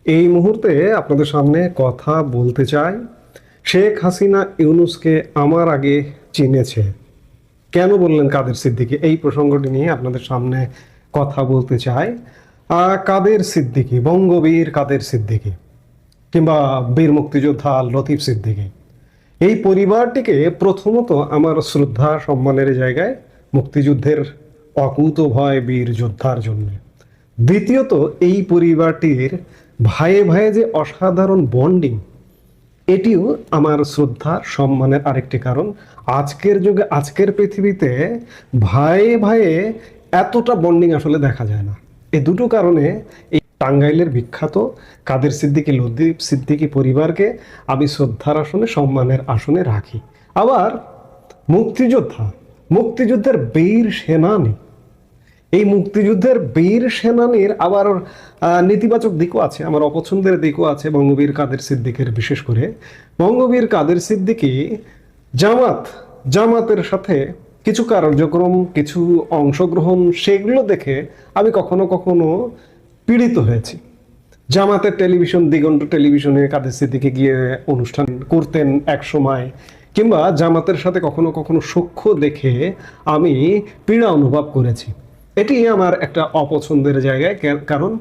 এই মুহূর্তে আপনাদের সামনে কথা বলতে চাই। শেখ হাসিনা ইউনূসকে আমার আগে চিনেছে কেন বললেন কাদের সিদ্দিকী, এই প্রসঙ্গটি নিয়ে আপনাদের সামনে কথা বলতে চাই। কাদের সিদ্দিকী, বঙ্গবীর কাদের সিদ্দিকী কিংবা বীর মুক্তিযোদ্ধা লতিফ সিদ্দিকী, এই পরিবারটিকে প্রথমত আমার শ্রদ্ধা সম্মানের জায়গায় মুক্তিযুদ্ধের অকুতোভয় বীর যোদ্ধার জন্য। দ্বিতীয়ত, এই পরিবারটির ভাইয়ে ভাইয়ে যে অসাধারণ বন্ডিং, এটিও আমার শ্রদ্ধার সম্মানের আরেকটি কারণ। আজকের যুগে, আজকের পৃথিবীতে ভাইয়ে ভাইয়ে এতটা বন্ডিং আসলে দেখা যায় না। এই দুটো কারণে এই টাঙ্গাইলের বিখ্যাত কাদের সিদ্দিকী, লতিফ সিদ্দিকী পরিবারকে আমি শ্রদ্ধার আসনে, সম্মানের আসনে রাখি। আবার মুক্তিযোদ্ধা, মুক্তিযুদ্ধের বীর সেনানী, এই মুক্তিযুদ্ধের বীর সেনানীর আবার নেতিবাচক দিকও আছে, আমার অপছন্দের দিকও আছে বঙ্গবীর কাদের সিদ্দিকীর। বিশেষ করে বঙ্গবীর কাদের সিদ্দিকী জামাতের সাথে কিছু কার্যক্রম, কিছু অংশগ্রহণ, সেগুলো দেখে আমি কখনো কখনো পীড়িত হয়েছি। জামাতের টেলিভিশন, দিগন্ত টেলিভিশনে কাদের সিদ্দিকী গিয়ে অনুষ্ঠান করতেন এক সময়, কিংবা জামাতের সাথে কখনো কখনো সখ্য দেখে আমি পীড়া অনুভব করেছি। এটি আমার একটা অপছন্দের জায়গায়। কারণ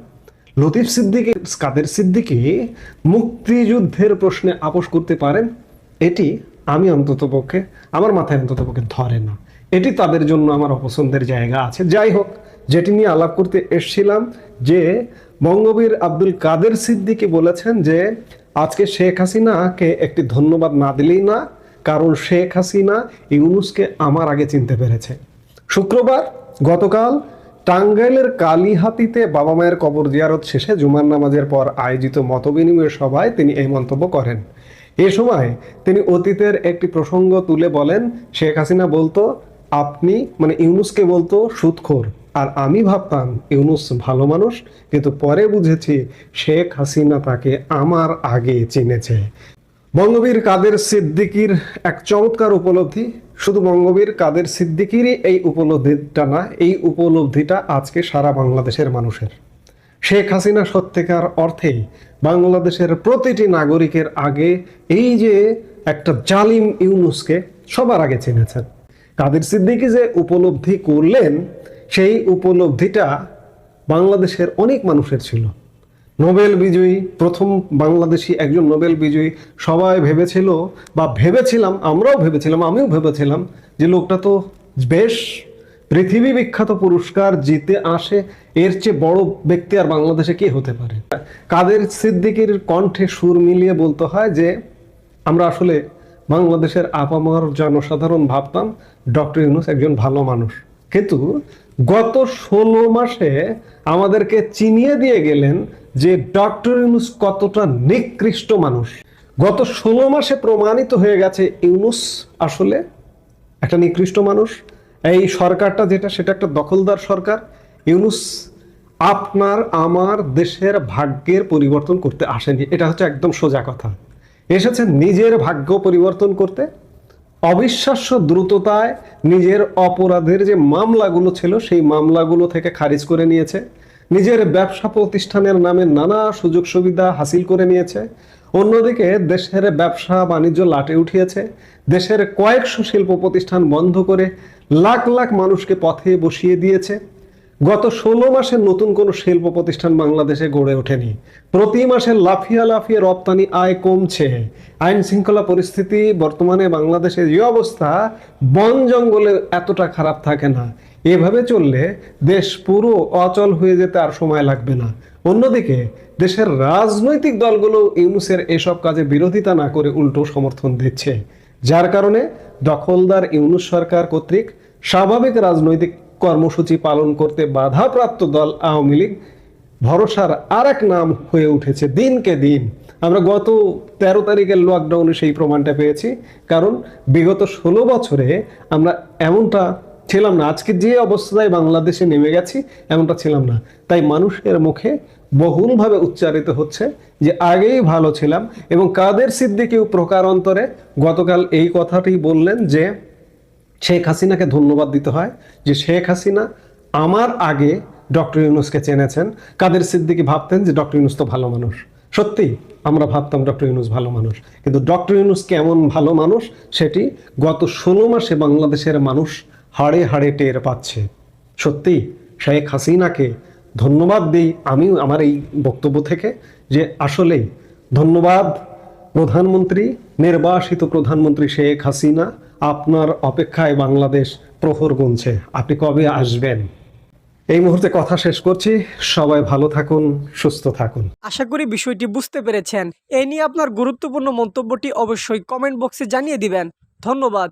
লতিফ সিদ্দিকী, কাদের সিদ্দিকী মুক্তিযুদ্ধের প্রশ্নে আপোষ করতে পারেন, এটি আমি অন্ততপক্ষে, আমার মাথায় অন্ততপক্ষে ধরে না। এটি তাদের জন্য আমার অপছন্দের জায়গা আছে। যাই হোক, যেটি নিয়ে আলাপ করতে এসছিলাম, যে বঙ্গবীর আব্দুল কাদের সিদ্দিকী বলেছেন যে আজকে শেখ হাসিনাকে একটি ধন্যবাদ না দিলেই না, কারণ শেখ হাসিনা ইউনূসকে আমার আগে চিনতে পেরেছে। শুক্রবার গতকাল টাঙ্গাইলের কালীহাতিতে বাবা মায়ের কবর জিয়ারত শেষে জুমার নামাজের পর আয়োজিত মতবিনিময় সভায় তিনি এই মন্তব্য করেন। এ সময় তিনি অতীতের একটি প্রসঙ্গ তুলে বলেন, শেখ হাসিনা বলতো আপনি, মানে ইউনূসকে বলতো সুদখোর, আর আমি ভাবতাম ইউনূস ভালো মানুষ, কিন্তু পরে বুঝেছি শেখ হাসিনা তাকে আমার আগে চিনেছে। বঙ্গবীর কাদের সিদ্দিকীর এক চমৎকার উপলব্ধি। শুধু বঙ্গবীর কাদের সিদ্দিকীরই এই উপলব্ধিটা না, এই উপলব্ধিটা আজকে সারা বাংলাদেশের মানুষের। শেখ হাসিনা সত্যিকার অর্থেই বাংলাদেশের প্রতিটি নাগরিকের আগে এই যে একটা জালিম ইউনূসকে সবার আগে চিনেছেন। কাদের সিদ্দিকী যে উপলব্ধি করলেন, সেই উপলব্ধিটা বাংলাদেশের অনেক মানুষের ছিল। নোবেল বিজয়ী, প্রথম বাংলাদেশি একজন নোবেল বিজয়ী, সবাই ভেবেছিল বা ভেবেছিলাম, আমরাও ভেবেছিলাম, আমিও ভেবেছিলাম যে লোকটা তো বেশ পৃথিবী বিখ্যাত পুরস্কার জিতে আসে, এর চেয়ে বড় ব্যক্তি আর বাংলাদেশে কে হতে পারে। কাদের সিদ্দিকীর কণ্ঠে সুর মিলিয়ে বলতে হয় যে আমরা আসলে বাংলাদেশের আপামর জনসাধারণ ভাবতাম ডক্টর ইউনূস একজন ভালো মানুষ, কিন্তু গত 16 মাসে আমাদেরকে চিনিয়ে দিয়ে গেলেন যে ডক্টর ইউনূস কতটা নিকৃষ্ট মানুষ। গত 16 মাসে প্রমাণিত হয়ে গেছে ইউনূস আসলে একটা নিকৃষ্ট মানুষ। এই সরকারটা যেটা, সেটা একটা দখলদার সরকার। ইউনূস আপনার আমার দেশের ভাগ্যের পরিবর্তন করতে আসেনি, এটা হচ্ছে একদম সোজা কথা। এসেছেন নিজের ভাগ্য পরিবর্তন করতে। অবিশ্বাস্য দ্রুততায় নিজের অপরাধের যে মামলাগুলো ছিল, সেই মামলাগুলো থেকে খারিজ করে নিয়েছে। নিজের ব্যবসা প্রতিষ্ঠানের নামে নানা সুযোগ সুবিধা হাসিল করে নিয়েছে। অন্যদিকে দেশের ব্যবসা বাণিজ্য লাটে উঠিয়েছে। দেশের কয়েকশো শিল্প প্রতিষ্ঠান বন্ধ করে লাখ লাখ মানুষকে পথে বসিয়ে দিয়েছে। গত 16 মাসে নতুন কোনো শিল্প প্রতিষ্ঠান বাংলাদেশে গড়ে ওঠেনি। প্রতি মাসে লাফিয়ে লাফিয়ে রপ্তানি আয় কমছে। আইন শৃঙ্খলা পরিস্থিতি বর্তমানে বাংলাদেশের যে অবস্থা, বন জঙ্গলে এতটা খারাপ থাকে না। এভাবে চললে দেশ পুরো অচল হয়ে যেতে আর সময় লাগবে না। অন্যদিকে দেশের রাজনৈতিক দলগুলো ইউনূসের এসব কাজে বিরোধিতা না করে উল্টো সমর্থন দিচ্ছে, যার কারণে দখলদার ইউনূস সরকার কর্তৃক স্বাভাবিক রাজনৈতিক কর্মসূচি পালন করতে বাধাপ্রাপ্ত দল আওয়ামী লীগ ভরসার আর এক নাম হয়ে উঠেছে দিনকে দিন। আমরা গত 13 তারিখের লকডাউনে সেই প্রমাণটা পেয়েছি। কারণ বিগত 16 বছরে আমরা এমনটা ছিলাম না, আজকে যে অবস্থায় বাংলাদেশে নেমে গেছি এমনটা ছিলাম না। তাই মানুষের মুখে বহুলভাবে উচ্চারিত হচ্ছে যে আগেই ভালো ছিলাম। এবং কাদের সিদ্দিকীও প্রকারান্তরে গতকাল এই কথাটি বললেন যে শেখ হাসিনাকে ধন্যবাদ দিতে হয়, যে শেখ হাসিনা আমার আগে ডক্টর ইউনূসকে চেনেছেন। কাদের সিদ্দিকী ভাবতেন যে ডক্টর ইউনূস তো ভালো মানুষ, সত্যি আমরা ভাবতাম ডক্টর ইউনূস ভালো মানুষ, কিন্তু ডক্টর ইউনূস কেমন ভালো মানুষ সেটি গত 16 মাসে বাংলাদেশের মানুষ হাড়ে হাড়ে টের পাচ্ছে। সত্যি শেখ হাসিনাকে ধন্যবাদ দিই আমি আমার এই বক্তব্য থেকে, যে আসলেই ধন্যবাদ প্রধানমন্ত্রী, নির্বাসিত প্রধানমন্ত্রী শেখ হাসিনা, আপনার অপেক্ষায় বাংলাদেশ প্রহর গুনছে, আপনি কবে আসবেন। এই মুহূর্তে কথা শেষ করছি, সবাই ভালো থাকুন, সুস্থ থাকুন। আশা করি বিষয়টি বুঝতে পেরেছেন। এই নিয়ে আপনার গুরুত্বপূর্ণ মন্তব্যটি অবশ্যই কমেন্ট বক্সে জানিয়ে দিবেন। ধন্যবাদ।